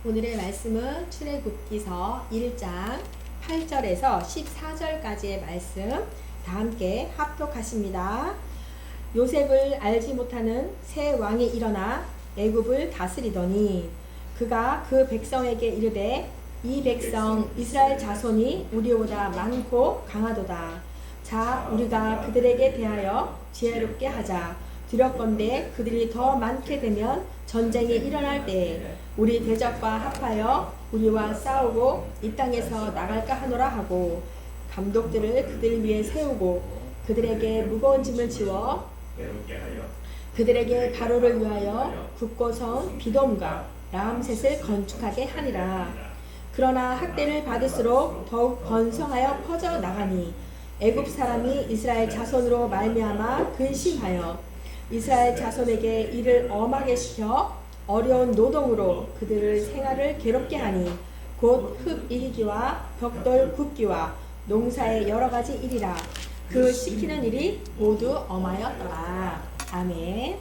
오늘의 말씀은 출애굽기서 1장 8절에서 14절까지의 말씀 다 함께 합독하십니다. 요셉을 알지 못하는 새 왕이 일어나 애굽을 다스리더니 그가 그 백성에게 이르되 이 백성 이스라엘 자손이 우리보다 많고 강하도다. 자, 우리가 그들에게 대하여 지혜롭게 하자. 두렵건대 그들이 더 많게 되면 전쟁이 일어날 때에 우리 대적과 합하여 우리와 싸우고 이 땅에서 나갈까 하노라 하고 감독들을 그들 위에 세우고 그들에게 무거운 짐을 지워 그들에게 바로를 위하여 굳고성 비돔과 라암셋을 건축하게 하니라. 그러나 학대를 받을수록 더욱 번성하여 퍼져 나가니 애굽 사람이 이스라엘 자손으로 말미암아 근심하여 이스라엘 자손에게 이를 엄하게 시켜 어려운 노동으로 그들의 생활을 괴롭게 하니 곧 흙 이기기와 벽돌 굽기와 농사의 여러 가지 일이라. 그 시키는 일이 모두 엄하였더라. 아멘.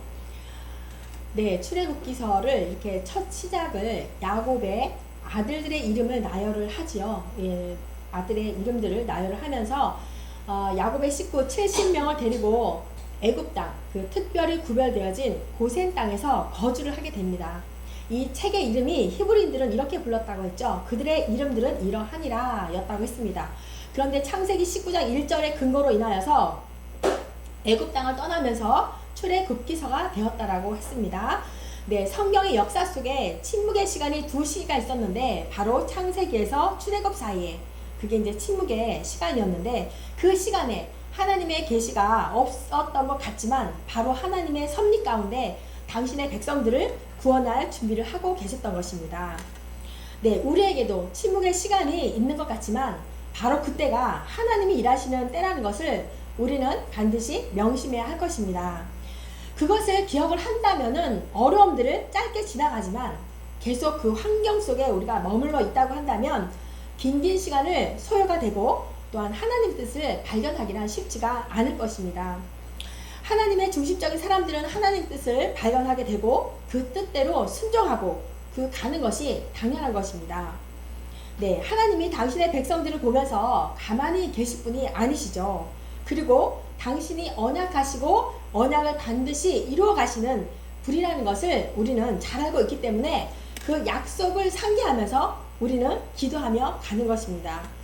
네, 출애굽기서를 이렇게 첫 시작을 야곱의 아들들의 이름을 나열을 하지요. 예, 아들의 이름들을 나열을 하면서 야곱의 식구 70명을 데리고 애굽 땅, 그 특별히 구별되어진 고센 땅에서 거주를 하게 됩니다. 이 책의 이름이 히브리인들은 이렇게 불렀다고 했죠. 그들의 이름들은 이러하니라 였다고 했습니다. 그런데 창세기 19장 1절의 근거로 인하여서 애굽 땅을 떠나면서 출애굽기서가 되었다라고 했습니다. 네, 성경의 역사 속에 침묵의 시간이 2시가 있었는데 바로 창세기에서 출애굽 사이에 그게 이제 침묵의 시간이었는데 그 시간에 하나님의 계시가 없었던 것 같지만 바로 하나님의 섭리 가운데 당신의 백성들을 구원할 준비를 하고 계셨던 것입니다. 네, 우리에게도 침묵의 시간이 있는 것 같지만 바로 그때가 하나님이 일하시는 때라는 것을 우리는 반드시 명심해야 할 것입니다. 그것을 기억을 한다면은 어려움들을 짧게 지나가지만 계속 그 환경 속에 우리가 머물러 있다고 한다면 긴 시간을 소요가 되고 또한 하나님의 뜻을 발견하기는 쉽지가 않을 것입니다. 하나님의 중심적인 사람들은 하나님의 뜻을 발견하게 되고 그 뜻대로 순종하고 그 가는 것이 당연한 것입니다. 네, 하나님이 당신의 백성들을 보면서 가만히 계실 분이 아니시죠. 그리고 당신이 언약하시고 언약을 반드시 이루어 가시는 분이라는 것을 우리는 잘 알고 있기 때문에 그 약속을 상기하면서 우리는 기도하며 가는 것입니다.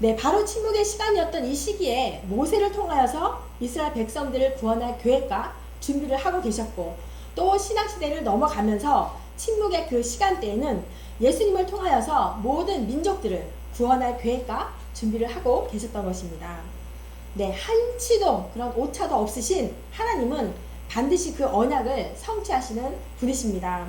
네, 바로 침묵의 시간이었던 이 시기에 모세를 통하여서 이스라엘 백성들을 구원할 계획과 준비를 하고 계셨고 또 신학시대를 넘어가면서 침묵의 그 시간대에는 예수님을 통하여서 모든 민족들을 구원할 계획과 준비를 하고 계셨던 것입니다. 네, 한치도 그런 오차도 없으신 하나님은 반드시 그 언약을 성취하시는 분이십니다.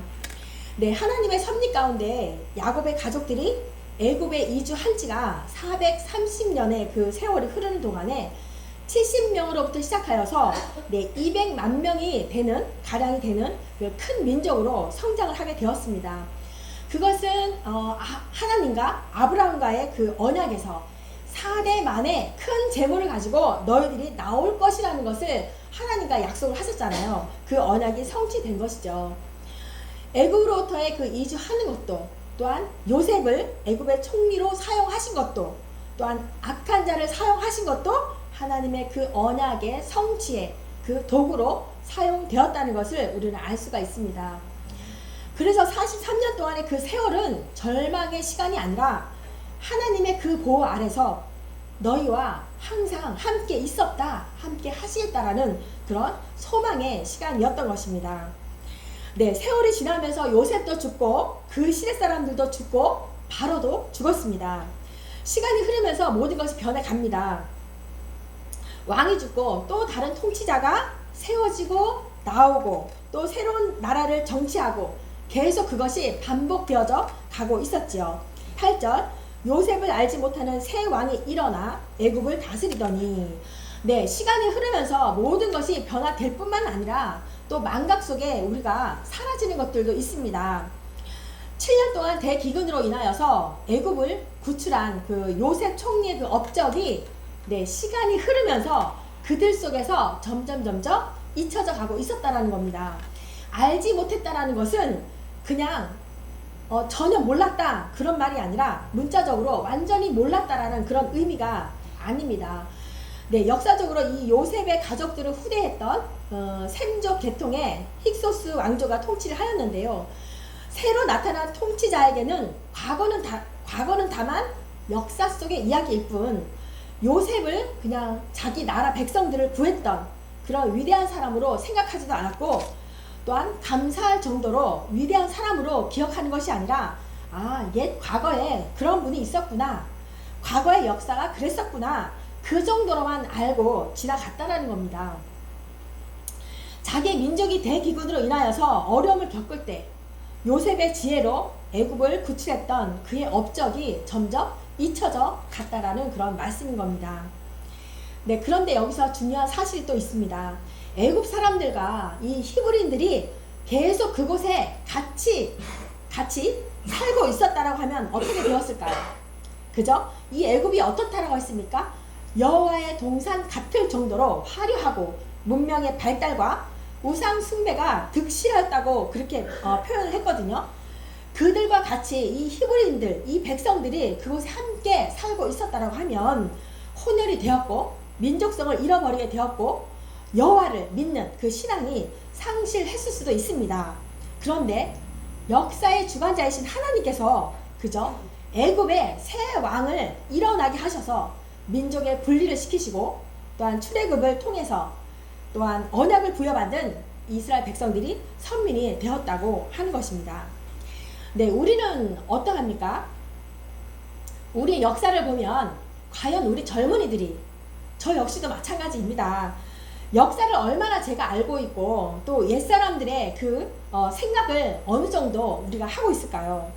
네, 하나님의 섭리 가운데 야곱의 가족들이 애굽에 이주한 지가 430년의 그 세월이 흐르는 동안에 70명으로부터 시작하여서 200만 명이 되는 가량이 되는 그 큰 민족으로 성장을 하게 되었습니다. 그것은 하나님과 아브라함과의 그 언약에서 4대 만에 큰 재물을 가지고 너희들이 나올 것이라는 것을 하나님과 약속을 하셨잖아요. 그 언약이 성취된 것이죠. 애굽으로부터의 그 이주하는 것도 또한 요셉을 애굽의 총리로 사용하신 것도 또한 악한 자를 사용하신 것도 하나님의 그 언약의 성취의 그 도구로 사용되었다는 것을 우리는 알 수가 있습니다. 그래서 43년 동안의 그 세월은 절망의 시간이 아니라 하나님의 그 보호 아래서 너희와 항상 함께 있었다, 함께 하시겠다라는 그런 소망의 시간이었던 것입니다. 네, 세월이 지나면서 요셉도 죽고 그 시대 사람들도 죽고 바로도 죽었습니다. 시간이 흐르면서 모든 것이 변해갑니다. 왕이 죽고 또 다른 통치자가 세워지고 나오고 또 새로운 나라를 정치하고 계속 그것이 반복되어져 가고 있었지요. 8절 요셉을 알지 못하는 새 왕이 일어나 애굽을 다스리더니 네, 시간이 흐르면서 모든 것이 변화될 뿐만 아니라 또 망각 속에 우리가 사라지는 것들도 있습니다. 7년 동안 대기근으로 인하여서 애굽을 구출한 그 요셉 총리의 그 업적이 시간이 흐르면서 그들 속에서 점점 잊혀져 가고 있었다라는 겁니다. 알지 못했다라는 것은 그냥 전혀 몰랐다 그런 말이 아니라 문자적으로 완전히 몰랐다라는 그런 의미가 아닙니다. 네, 역사적으로 이 요셉의 가족들을 후대했던 셈족 계통의 힉소스 왕조가 통치를 하였는데요. 새로 나타난 통치자에게는 과거는 다만 역사 속의 이야기일 뿐 요셉을 그냥 자기 나라 백성들을 구했던 그런 위대한 사람으로 생각하지도 않았고 또한 감사할 정도로 위대한 사람으로 기억하는 것이 아니라 옛 과거에 그런 분이 있었구나, 과거의 역사가 그랬었구나, 그 정도로만 알고 지나갔다라는 겁니다. 자기 민족이 대기근으로 인하여서 어려움을 겪을 때 요셉의 지혜로 애굽을 구출했던 그의 업적이 점점 잊혀져 갔다라는 그런 말씀인 겁니다. 네, 그런데 여기서 중요한 사실이 또 있습니다. 애굽 사람들과 이 히브리인들이 계속 그곳에 같이 살고 있었다라고 하면 어떻게 되었을까요? 그죠? 이 애굽이 어떻다라고 했습니까? 여호와의 동산 같을 정도로 화려하고 문명의 발달과 우상 숭배가 득실하였다고 그렇게 표현을 했거든요. 그들과 같이 이 히브리인들, 이 백성들이 그곳에 함께 살고 있었다라고 하면 혼혈이 되었고 민족성을 잃어버리게 되었고 여호와를 믿는 그 신앙이 상실했을 수도 있습니다. 그런데 역사의 주관자이신 하나님께서 그저 애굽의 새 왕을 일어나게 하셔서 민족의 분리를 시키시고 또한 출애굽을 통해서 또한 언약을 부여받은 이스라엘 백성들이 선민이 되었다고 하는 것입니다. 네, 우리는 어떠합니까? 우리 역사를 보면 과연 우리 젊은이들이, 저 역시도 마찬가지입니다. 역사를 얼마나 제가 알고 있고 또 옛사람들의 그 생각을 어느 정도 우리가 하고 있을까요?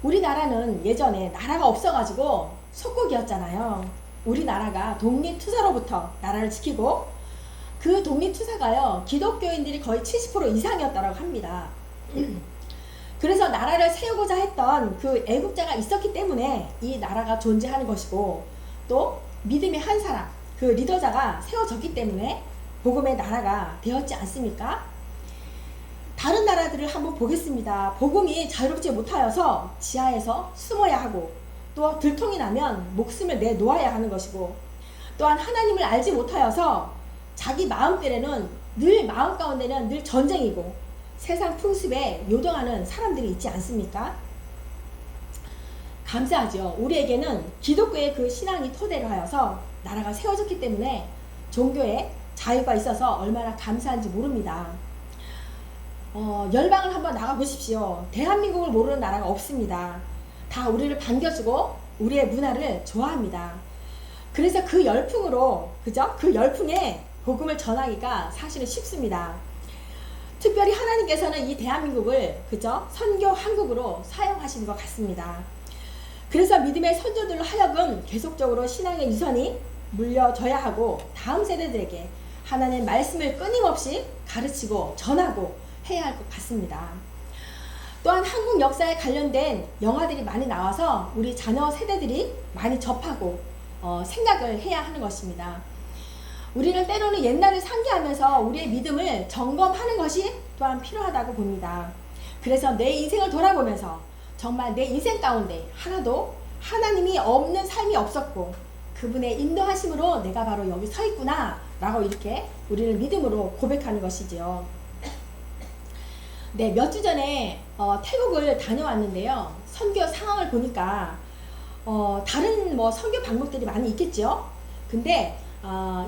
우리나라는 예전에 나라가 없어가지고 속국이었잖아요. 우리나라가 독립투사로부터 나라를 지키고 그 독립투사가요 기독교인들이 거의 70% 이상이었다고 합니다. 그래서 나라를 세우고자 했던 그 애국자가 있었기 때문에 이 나라가 존재하는 것이고 또 믿음의 한 사람, 그 리더자가 세워졌기 때문에 복음의 나라가 되었지 않습니까? 다른 나라들을 한번 보겠습니다. 복음이 자유롭지 못하여서 지하에서 숨어야 하고 또 들통이 나면 목숨을 내놓아야 하는 것이고 또한 하나님을 알지 못하여서 자기 마음속에는 늘 마음 가운데는 늘 전쟁이고 세상 풍습에 요동하는 사람들이 있지 않습니까? 감사하죠. 우리에게는 기독교의 그 신앙이 토대로 하여서 나라가 세워졌기 때문에 종교에 자유가 있어서 얼마나 감사한지 모릅니다. 열방을 한번 나가보십시오. 대한민국을 모르는 나라가 없습니다. 다 우리를 반겨주고 우리의 문화를 좋아합니다. 그래서 그 열풍으로, 그죠? 그 열풍에 복음을 전하기가 사실은 쉽습니다. 특별히 하나님께서는 이 대한민국을 그죠? 선교 한국으로 사용하시는 것 같습니다. 그래서 믿음의 선조들로 하여금 계속적으로 신앙의 유선이 물려져야 하고 다음 세대들에게 하나님의 말씀을 끊임없이 가르치고 전하고 해야 할 것 같습니다. 또한 한국 역사에 관련된 영화들이 많이 나와서 우리 자녀 세대들이 많이 접하고 생각을 해야 하는 것입니다. 우리는 때로는 옛날을 상기하면서 우리의 믿음을 점검하는 것이 또한 필요하다고 봅니다. 그래서 내 인생을 돌아보면서 정말 내 인생 가운데 하나도 하나님이 없는 삶이 없었고 그분의 인도하심으로 내가 바로 여기 서 있구나 라고 이렇게 우리를 믿음으로 고백하는 것이지요. 네, 몇 주 전에 태국을 다녀왔는데요. 선교 상황을 보니까 다른 선교 방법들이 많이 있겠죠. 근데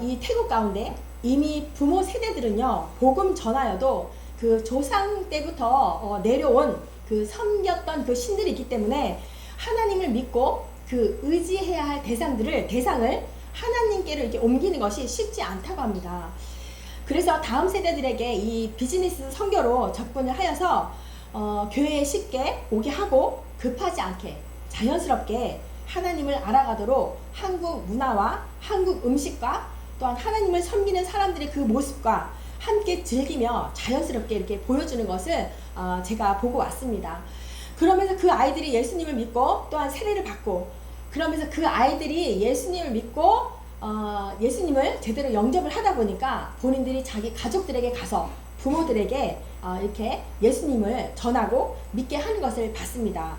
이 태국 가운데 이미 부모 세대들은요 복음 전하여도 그 조상 때부터 내려온 그 섬겼던 그 신들이 있기 때문에 하나님을 믿고 그 의지해야 할 대상을 하나님께로 이렇게 옮기는 것이 쉽지 않다고 합니다. 그래서 다음 세대들에게 이 비즈니스 선교로 접근을 하여서 교회에 쉽게 오게 하고 급하지 않게 자연스럽게 하나님을 알아가도록 한국 문화와 한국 음식과 또한 하나님을 섬기는 사람들의 그 모습과 함께 즐기며 자연스럽게 이렇게 보여주는 것을 제가 보고 왔습니다. 그러면서 그 아이들이 예수님을 믿고 또한 세례를 받고 그러면서 그 아이들이 예수님을 믿고 예수님을 제대로 영접을 하다 보니까 본인들이 자기 가족들에게 가서 부모들에게 이렇게 예수님을 전하고 믿게 하는 것을 봤습니다.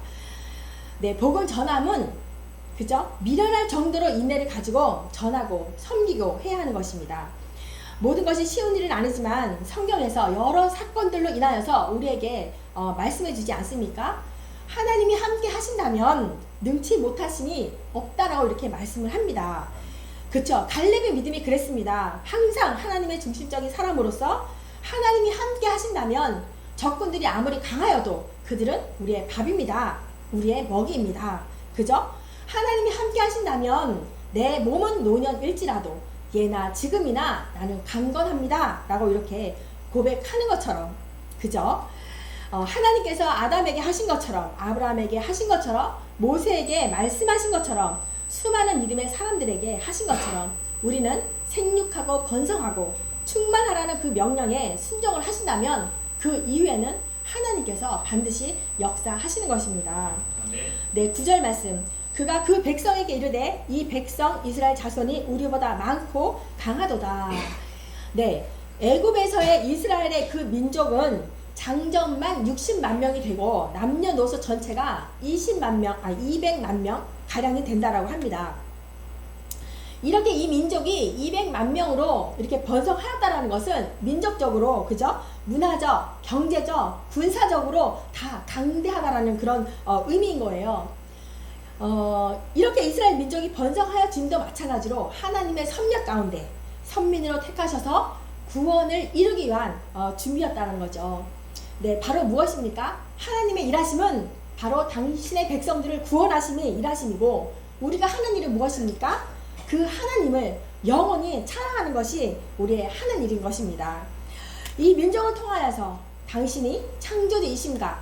네, 복음 전함은 그죠? 미련할 정도로 인내를 가지고 전하고 섬기고 해야 하는 것입니다. 모든 것이 쉬운 일은 아니지만 성경에서 여러 사건들로 인하여서 우리에게 말씀해 주지 않습니까? 하나님이 함께 하신다면 능치 못하심이 없다라고 이렇게 말씀을 합니다. 그렇죠? 갈렙의 믿음이 그랬습니다. 항상 하나님의 중심적인 사람으로서 하나님이 함께 하신다면 적군들이 아무리 강하여도 그들은 우리의 밥입니다. 우리의 먹이입니다. 그죠? 하나님이 함께 하신다면 내 몸은 노년일지라도 예나 지금이나 나는 강건합니다 라고 이렇게 고백하는 것처럼, 그죠? 하나님께서 아담에게 하신 것처럼, 아브라함에게 하신 것처럼, 모세에게 말씀하신 것처럼, 수많은 믿음의 사람들에게 하신 것처럼 우리는 생육하고 번성하고 충만하라는 그 명령에 순종을 하신다면 그 이후에는 하나님께서 반드시 역사하시는 것입니다. 네, 9절 말씀. 그가 그 백성에게 이르되 이 백성 이스라엘 자손이 우리보다 많고 강하도다. 네, 애굽에서의 이스라엘의 그 민족은 장정만 60만 명이 되고 남녀노소 전체가 200만 명 가량이 된다라고 합니다. 이렇게 이 민족이 200만 명으로 이렇게 번성하였다라는 것은 민족적으로, 그죠? 문화적, 경제적, 군사적으로 다 강대하다라는 그런 의미인 거예요. 이렇게 이스라엘 민족이 번성하여짐도 마찬가지로 하나님의 섭렵 가운데 선민으로 택하셔서 구원을 이루기 위한 준비였다는 거죠. 네, 바로 무엇입니까? 하나님의 일하심은 바로 당신의 백성들을 구원하심이 일하심이고, 우리가 하는 일은 무엇입니까? 그 하나님을 영원히 찬양하는 것이 우리의 하는 일인 것입니다. 이 민족을 통하여서 당신이 창조주이심과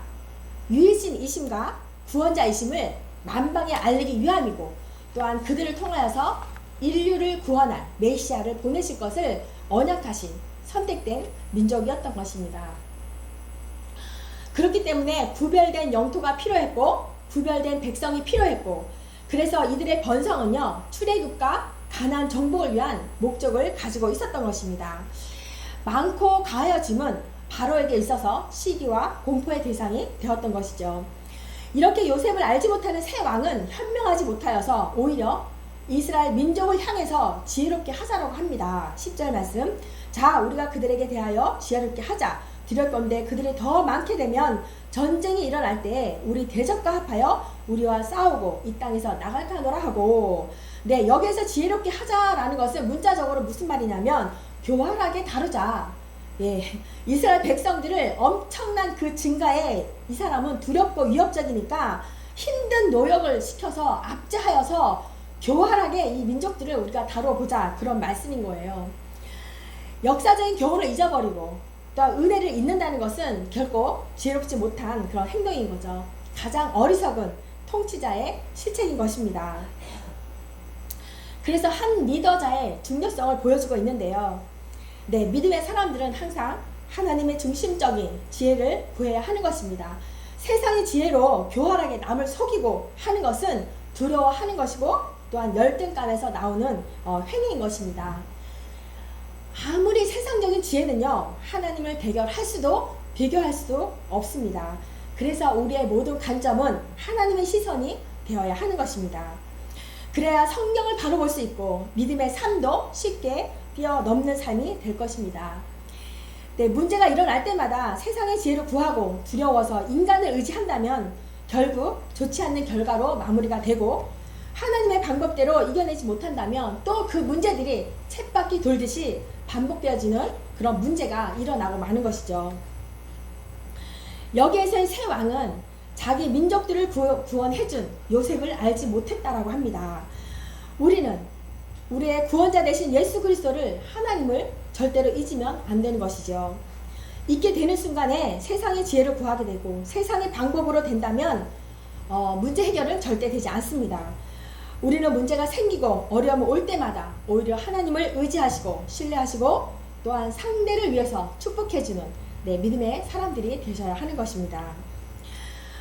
유일신이심과 구원자이심을 만방에 알리기 위함이고, 또한 그들을 통하여서 인류를 구원할 메시아를 보내실 것을 언약하신 선택된 민족이었던 것입니다. 그렇기 때문에 구별된 영토가 필요했고 구별된 백성이 필요했고, 그래서 이들의 번성은요 출애굽과 가나안 정복을 위한 목적을 가지고 있었던 것입니다. 많고 가하여짐은 바로에게 있어서 시기와 공포의 대상이 되었던 것이죠. 이렇게 요셉을 알지 못하는 새 왕은 현명하지 못하여서 오히려 이스라엘 민족을 향해서 지혜롭게 하자라고 합니다. 10절 말씀. 자, 우리가 그들에게 대하여 지혜롭게 하자. 두렵건대 그들이 더 많게 되면 전쟁이 일어날 때 우리 대적과 합하여 우리와 싸우고 이 땅에서 나갈까 하노라 하고. 네, 여기에서 지혜롭게 하자라는 것은 문자적으로 무슨 말이냐면 교활하게 다루자. 예, 이스라엘 백성들을 엄청난 그 증가에 이 사람은 두렵고 위협적이니까 힘든 노역을 시켜서 압제하여서 교활하게 이 민족들을 우리가 다뤄보자, 그런 말씀인 거예요. 역사적인 교훈을 잊어버리고 또 은혜를 잊는다는 것은 결코 지혜롭지 못한 그런 행동인 거죠. 가장 어리석은 통치자의 실책인 것입니다. 그래서 한 리더자의 중요성을 보여주고 있는데요. 네, 믿음의 사람들은 항상 하나님의 중심적인 지혜를 구해야 하는 것입니다. 세상의 지혜로 교활하게 남을 속이고 하는 것은 두려워하는 것이고 또한 열등감에서 나오는 행위인 것입니다. 아무리 세상적인 지혜는요 하나님을 대결할 수도 비교할 수도 없습니다. 그래서 우리의 모든 관점은 하나님의 시선이 되어야 하는 것입니다. 그래야 성경을 바로 볼 수 있고 믿음의 삶도 쉽게 뛰어넘는 삶이 될 것입니다. 네, 문제가 일어날 때마다 세상의 지혜를 구하고 두려워서 인간을 의지한다면 결국 좋지 않는 결과로 마무리가 되고, 하나님의 방법대로 이겨내지 못한다면 또 그 문제들이 쳇바퀴 돌듯이 반복되어지는 그런 문제가 일어나고 마는 것이죠. 여기에서의 새 왕은 자기 민족들을 구원해준 요셉을 알지 못했다라고 합니다. 우리는 우리의 구원자 되신 예수 그리스도를, 하나님을 절대로 잊으면 안 되는 것이죠. 잊게 되는 순간에 세상의 지혜를 구하게 되고 세상의 방법으로 된다면 문제 해결은 절대 되지 않습니다. 우리는 문제가 생기고 어려움이 올 때마다 오히려 하나님을 의지하시고 신뢰하시고 또한 상대를 위해서 축복해주는 믿음의 사람들이 되셔야 하는 것입니다.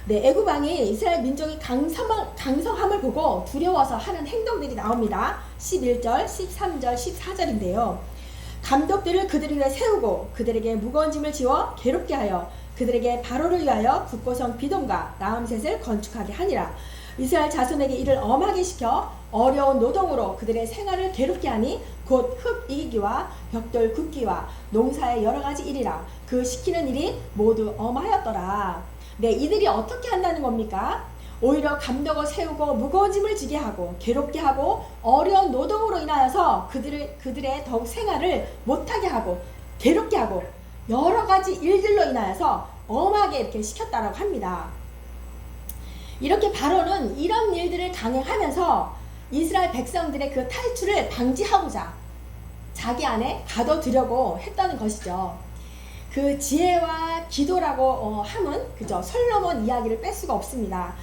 네, 애굽 왕이 이스라엘 민족이 강성함을 보고 두려워서 하는 행동들이 나옵니다. 11절, 13절, 14절인데요. 감독들을 그들 위에 세우고 그들에게 무거운 짐을 지워 괴롭게 하여 그들에게 바로를 위하여 북고성 비돔과 라암셋을 건축하게 하니라. 이스라엘 자손에게 이를 엄하게 시켜 어려운 노동으로 그들의 생활을 괴롭게 하니 곧 흙 이기기와 벽돌 굽기와 농사의 여러 가지 일이라. 그 시키는 일이 모두 엄하였더라. 네, 이들이 어떻게 한다는 겁니까? 오히려 감독을 세우고 무거운 짐을 지게 하고 괴롭게 하고 어려운 노동으로 인하여서 그들의 더욱 생활을 못하게 하고 괴롭게 하고 여러 가지 일들로 인하여서 엄하게 이렇게 시켰다라고 합니다. 이렇게 바로는 이런 일들을 강행하면서 이스라엘 백성들의 그 탈출을 방지하고자 자기 안에 가둬두려고 했다는 것이죠. 그 지혜와 기도라고 함은 그죠, 솔로몬 이야기를 뺄 수가 없습니다.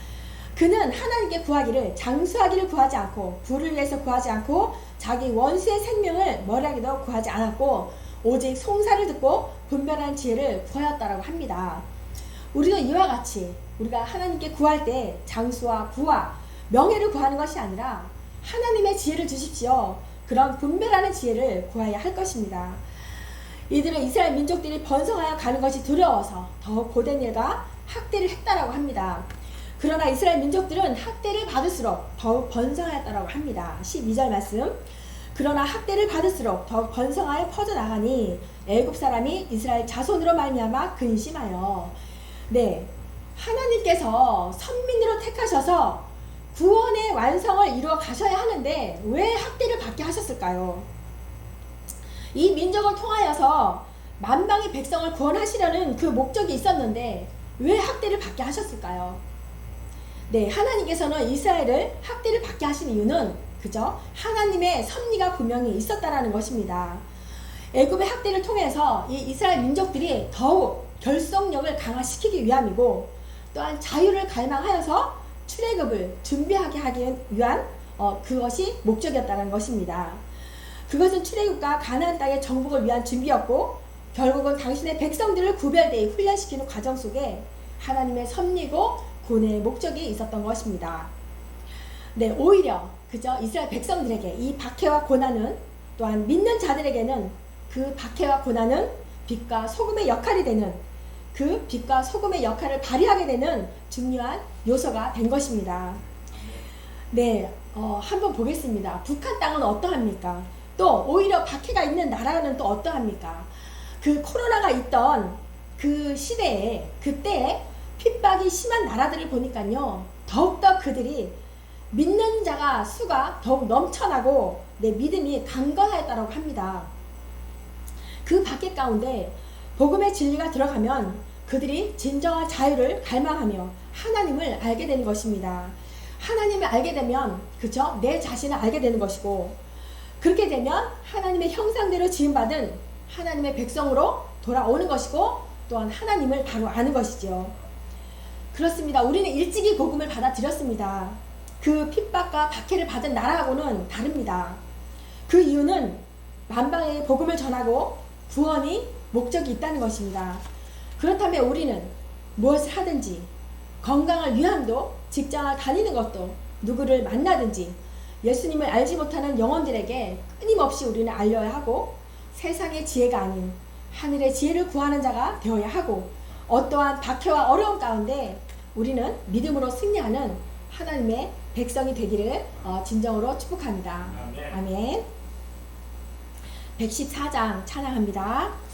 그는 하나님께 구하기를 장수하기를 구하지 않고 부를 위해서 구하지 않고 자기 원수의 생명을 멀하게도 구하지 않았고 오직 송사를 듣고 분별한 지혜를 구하였다라고 합니다. 우리도 이와 같이 우리가 하나님께 구할 때 장수와 부와 명예를 구하는 것이 아니라 하나님의 지혜를 주십시오. 그런 분별하는 지혜를 구해야 할 것입니다. 이들은 이스라엘 민족들이 번성하여 가는 것이 두려워서 더욱 고된 일과 학대를 했다라고 합니다. 그러나 이스라엘 민족들은 학대를 받을수록 더욱 번성하였다라고 합니다. 12절 말씀. 그러나 학대를 받을수록 더욱 번성하여 퍼져나가니 애굽 사람이 이스라엘 자손으로 말미암아 근심하여. 네, 하나님께서 선민으로 택하셔서 구원의 완성을 이루어 가셔야 하는데 왜 학대를 받게 하셨을까요? 이 민족을 통하여서 만방의 백성을 구원하시려는 그 목적이 있었는데 왜 학대를 받게 하셨을까요? 네, 하나님께서는 이스라엘을 학대를 받게 하신 이유는 그죠? 하나님의 섭리가 분명히 있었다라는 것입니다. 애굽의 학대를 통해서 이 이스라엘 민족들이 더욱 결속력을 강화시키기 위함이고 또한 자유를 갈망하여서 출애굽을 준비하게 하기 위한 그것이 목적이었다는 것입니다. 그것은 출애굽과 가나안 땅의 정복을 위한 준비였고 결국은 당신의 백성들을 구별되이 훈련시키는 과정 속에 하나님의 섭리고 구원의 목적이 있었던 것입니다. 네, 오히려 그저 이스라엘 백성들에게 이 박해와 고난은 또한 믿는 자들에게는 그 박해와 고난은 빛과 소금의 역할이 되는 그 빛과 소금의 역할을 발휘하게 되는 중요한 요소가 된 것입니다. 네, 한번 보겠습니다. 북한 땅은 어떠합니까? 또 오히려 박해가 있는 나라는 또 어떠합니까? 그 코로나가 있던 그 시대에 그때 핍박이 심한 나라들을 보니까요, 더욱더 그들이 믿는 자가 수가 더욱 넘쳐나고 내 믿음이 강건하였다고 합니다. 그 박해 가운데 복음의 진리가 들어가면 그들이 진정한 자유를 갈망하며 하나님을 알게 되는 것입니다. 하나님을 알게 되면 그죠? 내 자신을 알게 되는 것이고 그렇게 되면 하나님의 형상대로 지음받은 하나님의 백성으로 돌아오는 것이고 또한 하나님을 바로 아는 것이죠. 그렇습니다. 우리는 일찍이 복음을 받아들였습니다. 그 핍박과 박해를 받은 나라하고는 다릅니다. 그 이유는 만방에 복음을 전하고 구원이 목적이 있다는 것입니다. 그렇다면 우리는 무엇을 하든지 건강을 위함도 직장을 다니는 것도 누구를 만나든지 예수님을 알지 못하는 영혼들에게 끊임없이 우리는 알려야 하고 세상의 지혜가 아닌 하늘의 지혜를 구하는 자가 되어야 하고 어떠한 박해와 어려움 가운데 우리는 믿음으로 승리하는 하나님의 백성이 되기를 진정으로 축복합니다. 아멘. 114장 찬양합니다.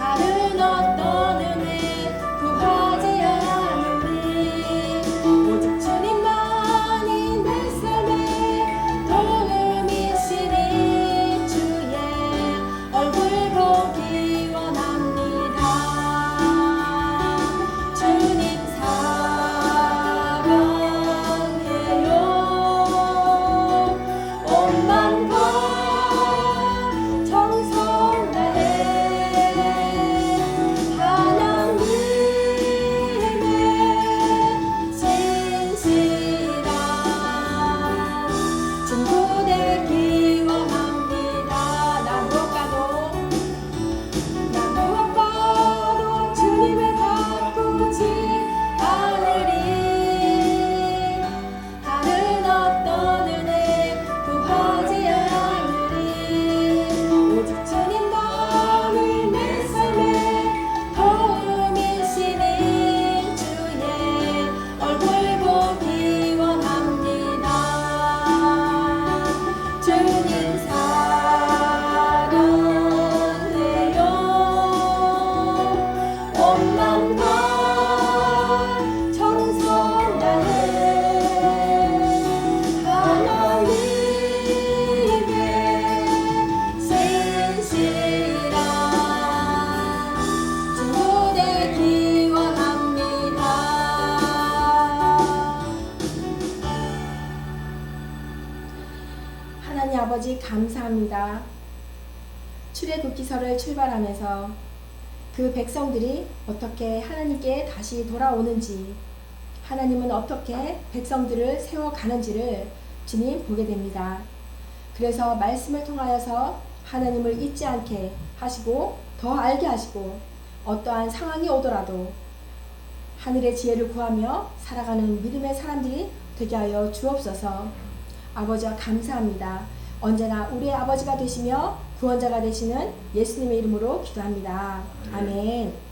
하늘 돌아오지 않으리. 다른 어떤 은혜 구하지 않으리. 오직 주님만을 내 삶의 도움이시니 주의 얼굴 보기 원합니다. 주님 사랑해요. 온 마음과 정성 다해 하나님의 신실한 친구 되기 원합니다. 하나님 아버지 감사합니다. 출애굽기서를 출발하면서 그 백성들이 어떻게 하나님께 다시 돌아오는지, 하나님은 어떻게 백성들을 세워가는지를 주님 보게 됩니다. 그래서 말씀을 통하여서 하나님을 잊지 않게 하시고 더 알게 하시고 어떠한 상황이 오더라도 하늘의 지혜를 구하며 살아가는 믿음의 사람들이 되게 하여 주옵소서. 아버지와 감사합니다. 언제나 우리의 아버지가 되시며 구원자가 되시는 예수님의 이름으로 기도합니다. 아멘.